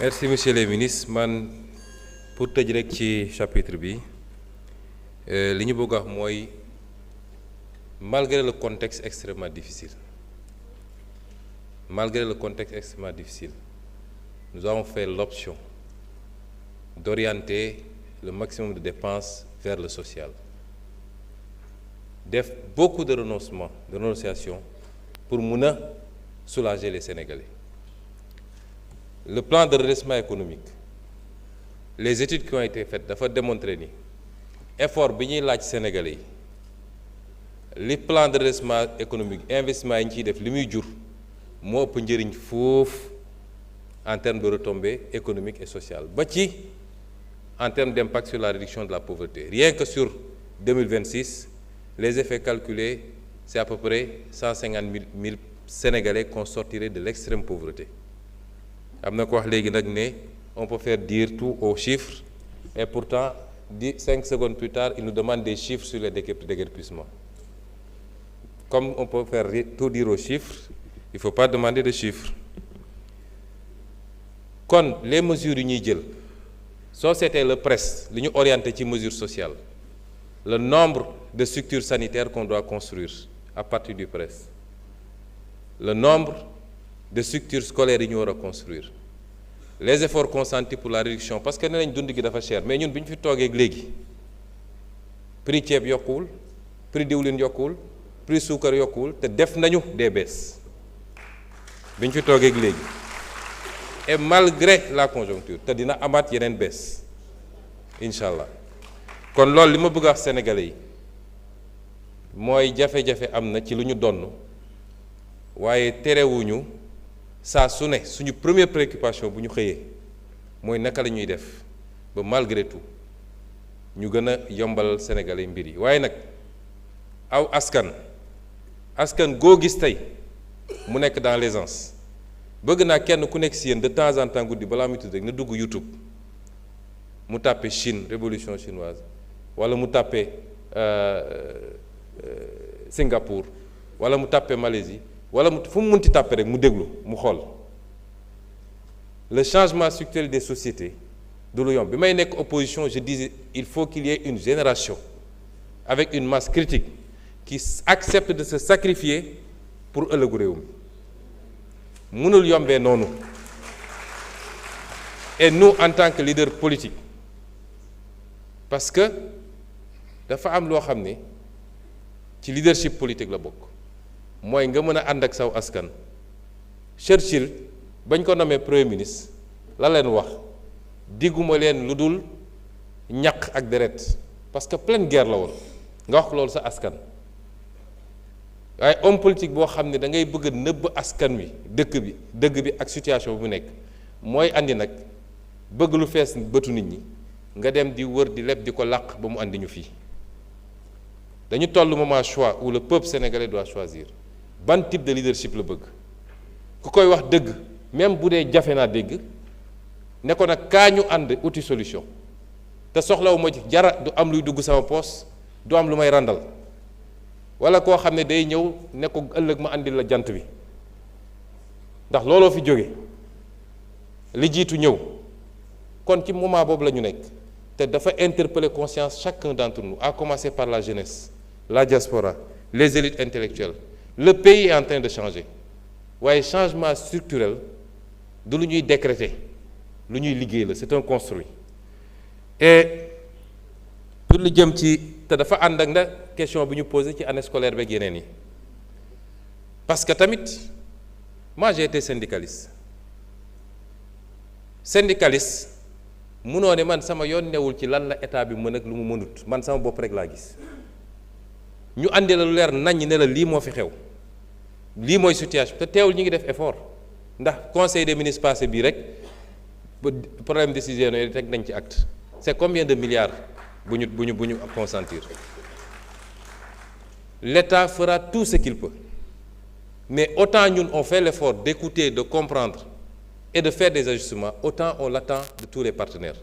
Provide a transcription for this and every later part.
Merci monsieur les ministres man pour tëj rek ci chapitre bi li ñu bëgg a wax mooy malgré le contexte extrêmement difficile nous avons fait l'option d'orienter le maximum de dépenses vers le social def beaucoup de renonciations pour mun a soulager les Sénégalais. Le plan de redressement économique, les études qui ont été faites dafa démontrer ni effort bi ñuy laaj Sénégalais yi li plan de redressement économique investissement yi ñu ciy def li muy jur moo ëpp njëriñ foofu en termes de retombées économiques et sociales ba ci en termes d'impact sur la réduction de la pauvreté. Rien que sur 2026, les effets calculés, c'est à peu près 150 000 Sénégalais qu'on sortirait de l'extrême pauvreté. Am na ko wax léegi nag ne on peut faire dire tout aux chiffres et pourtant 5 secondes plus tard il nous demande des chiffres sur les déguerpissements. Comme on peut faire tout dire aux chiffres, il ne faut pas demander de chiffres. Kon les mesures yu ñuy jël soo seetee le PRES li ñu orienté ci mesures sociales, le nombre de structures sanitaires qu'on doit construire à partir du PRES, le nombre de structures scolaires yi ñu war a construire, les efforts consentis pour la réduction parce que nee nañ dund gi dafa cher mais ñun bi ñu fi toogee léegi prix ceeb yokkuwul, prix diwlin yokkuwul, prix suukar yokkuwul te def nañu des baisses bi ñu fi toogee léegi et malgré la conjoncture te dina amaat yeneen baisse incha allah. Kon loolu li ma bëgg a wax Sénégalais yi mooy jafe-jafe am na ci lu ñu donn waaye terewuñu saa su ne suñu première préoccupation bu ñu xëyee mooy naka la ñuy def ba malgré tout ñu gën a yombalal Sénégalais mbir yi. Waaye nag aw askan goo gis tey mu nekk dans l'aisance bëgg naa kenn ku nekk si yéen de temps en temps guddi balaa muy tudd rek na dugg YouTube mu tàppe Chine révolution chinoise wala mu tàppe Singapour wala mu tàppe Malaisie wala fu mu munti tàppe rek mu déglu mu xool le changement structurel des sociétés du lu yomb. Bi may nekk opposition je disais il faut qu'il y ait une génération avec une masse critique qui accepte de se sacrifier pour ëllëgu réew mi mënul yombee noonu. Et nous en tant que leader politique parce que dafa am loo xam ne ci leadership politique la bokk mooy nga mën a ànd ak saw askan. Churchill bañ ko nommé premier ministre la leen wax digguma leen lu dul ñaq ak deret parce que pleine guerre la woon nga wax loolu sa askan. waaye homme politique boo xam ne da ngay bëgg a nëbb askan wi dëgg bi ak situation bu mu nekk mooy andi nag bëgg lu fees bëtu nit ñi nga dem di wër di leb di ko làq ba mu andi ñu fii. Dañu toll moment choix où le peuple sénégalais doit choisir ban type de leadership la bëgg ku koy wax dëgg même bu dee jafe naa dégg ne ko nag kaa ñu ànd uti solution te soxlawu ma ci jara du am luy dugg sama poos du am lu may randal wala koo xam ne day ñëw ne ko ëllëg ma àndil la jant bi ndax looloo fi jóge li jiitu ñëw. Kon ci moment boobu la ñu nekk te dafa interpeller conscience chacun d'entre nous à commencer par la jeunesse, la diaspora, les élites intellectuelles. Le pays est en train de changer waaye changement structurel du lu ñuy décréter lu ñuy liggéey la, c'est un construit. Et pour lu jëm ci te dafa ànd ak na question bi ñu posé ci année scolaire beeg yeneen yi parce que tamit moi j'ai été syndicaliste munoo ne man sama yoon newul ci lan la état bi mën ak lu mu mënut man sama bopp rek laa gis ñu andi la lu leer nañ ne la lii moo fi xew lii mooy situation te teewul ñu ngi def effort ndax conseil des ministres passé bii rek ba problème décisionnaire teg nañ ci acte. C'est combien de milliards bu ñu consentir. L'État fera tout ce qu'il peut mais autant ñun on fait l'effort d'écouter, de comprendre et de faire des ajustements, autant on l'attend de tous les partenaires.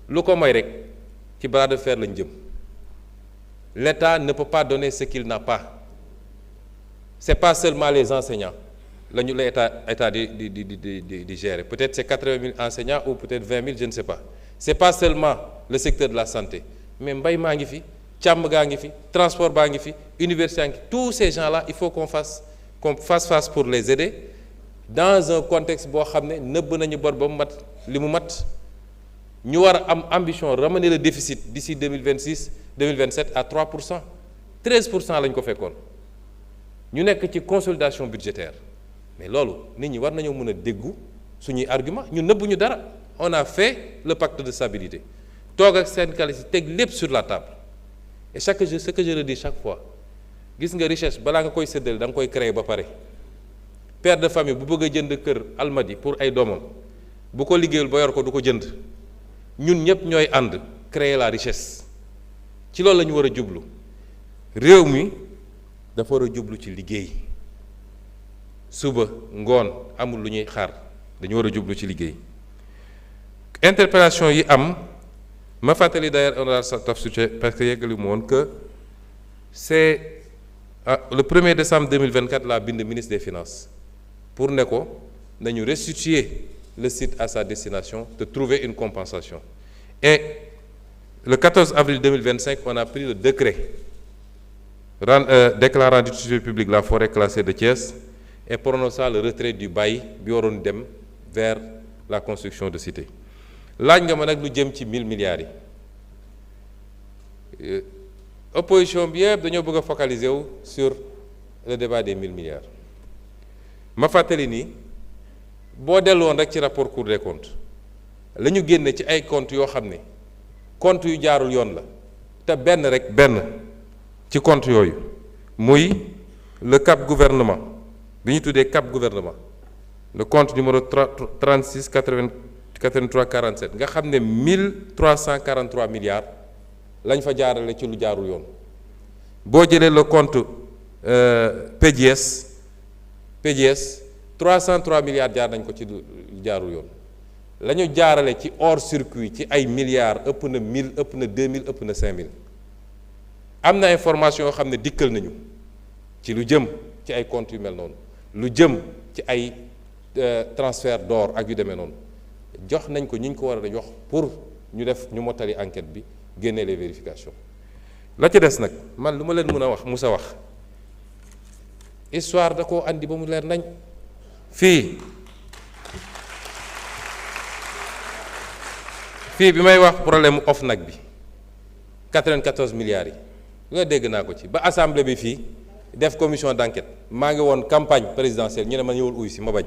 Lu ko may rek ci bras de fer lañ jëm. L'État ne peut pas donner ce qu'il n'a pas. C'est pas seulement les enseignants, la état di gérer. Peut-être c'est 80 000 enseignants ou peut-être 20 000, je ne sais pas. C'est pas seulement le secteur de la santé, mais mbay maa ngi fi, càmm gaa ngi fi, transport baa ngi fi, université gaa ngi fi. Tous ces gens-là, il faut qu'on fasse face pour les aider dans un contexte boo xam ne nëbb nañu bor ba mu mat li mu mat. ñu war a am ambition ramener le déficit d'ici 2027 à 3%. 13% lañ ko fekkoon ñu nekk ci consolidation budgétaire mais loolu nit ñi war nañoo mën a déggu suñuy argument ñu nëbbuñu dara. On a fait le pacte de stabilité toog ak syndicaliste teg lépp sur la table et ce que je le dis chaque fois gis nga richesse balaa nga koy séddale da nga koy créer ba pare. Père de famille bu bëgg a jënd kër Almadi pour ay doomam bu ko liggéeyul ba yor ko du ko jënd. Ñun ñëpp ñooy ànd créer la richesse ci loolu la ñu war a jublu réew mi dafa war a jublu ci liggéey suba ngoon amul lu ñuy xaar dañu war a jublu ci liggéey. Interpellation yi am ma fàttali d'ailleurs honorable Taf Sucé parce que yeggali mu woon que c'est le 1er décembre 2024 la bind ministre des finances pour ne ko nañu restituer le site à sa destination, de trouver une compensation. Et le 14 avril 2025, on a pris le décret déclarant d'utilité publique la forêt classée de Thiès et prononçant le retrait du bail bi waroon dem vers la construction de cité. Laaj nga ma nag lu jëm ci 1000 milliards yi opposition bi yëpp dañoo bëgg a focaliser wu sur le débat des 1000 milliards ma fàttali ni boo delloon rek ci rapport Cour des comptes la ñu génne ci ay comptes yoo xam ne comptes yu jaarul yoon la te benn ci comptes yooyu muy le cap gouvernement bi ñu tuddee cap gouvernement le compte numéro 36 83 47 nga xam ne 1343 milliards lañ fa jaarale ci lu jaarul yoon boo jëlee le compte PDS 303 milliards jaar nañ ko ci lu jaarul yoon la ñu jaarale ci hors circuit ci ay milliards ëpp na 1000 ëpp na 2000 ëpp na 5000 am na information yoo xam ne dikkal nañu ci lu jëm ci ay comptes yu mel noonu lu jëm ci ay transfert d'or ak yu demee noonu jox nañ ko ñi ñu ko war a jox pour ñu mottali enquête bi génnee les vérifications la ci des nag man lu ma leen mën a wax musa wax histoire da koo andi ba mu leer nañ fii bi may wax problème mu OFNAC bi 94 milliards yi nga dégg naa ko ci ba assemblée bi fii def commission d'enquête maa ngi woon campagne présidentielle ñu ne ma ñëwul uy si ma bañ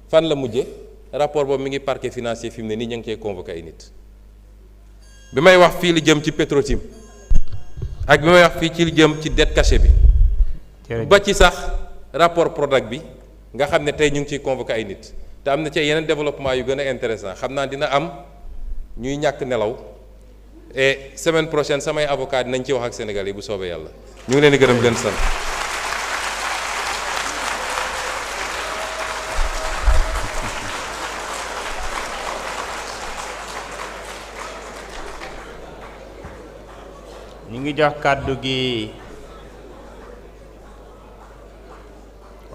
fan la mujje rapport boobu mi ngi parquet financier fi mu ne nii ñu ngi cee convoqué ay nit bi may wax fii li jëm ci Petrotim ak bi may wax fii ci li jëm ci dette cachée bi ba ci sax rapport Prodac bi nga xam ne tey ñu ngi ciy convoqué ay nit te am na ci yeneen développement yu gën a intéressant xam naa dina am ñuy ñàkk nelaw et semaine prochaine samay avocat dinañ ci wax ak Sénégal yi bu soobee yàlla ñu ngi leen di gërëm di leen sant. ñu ngi jox kàddu gi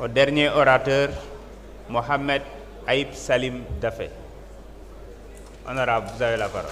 au dernier orateur Mohamed Aïb Salim Dafé. Honorable, vous avez la parole.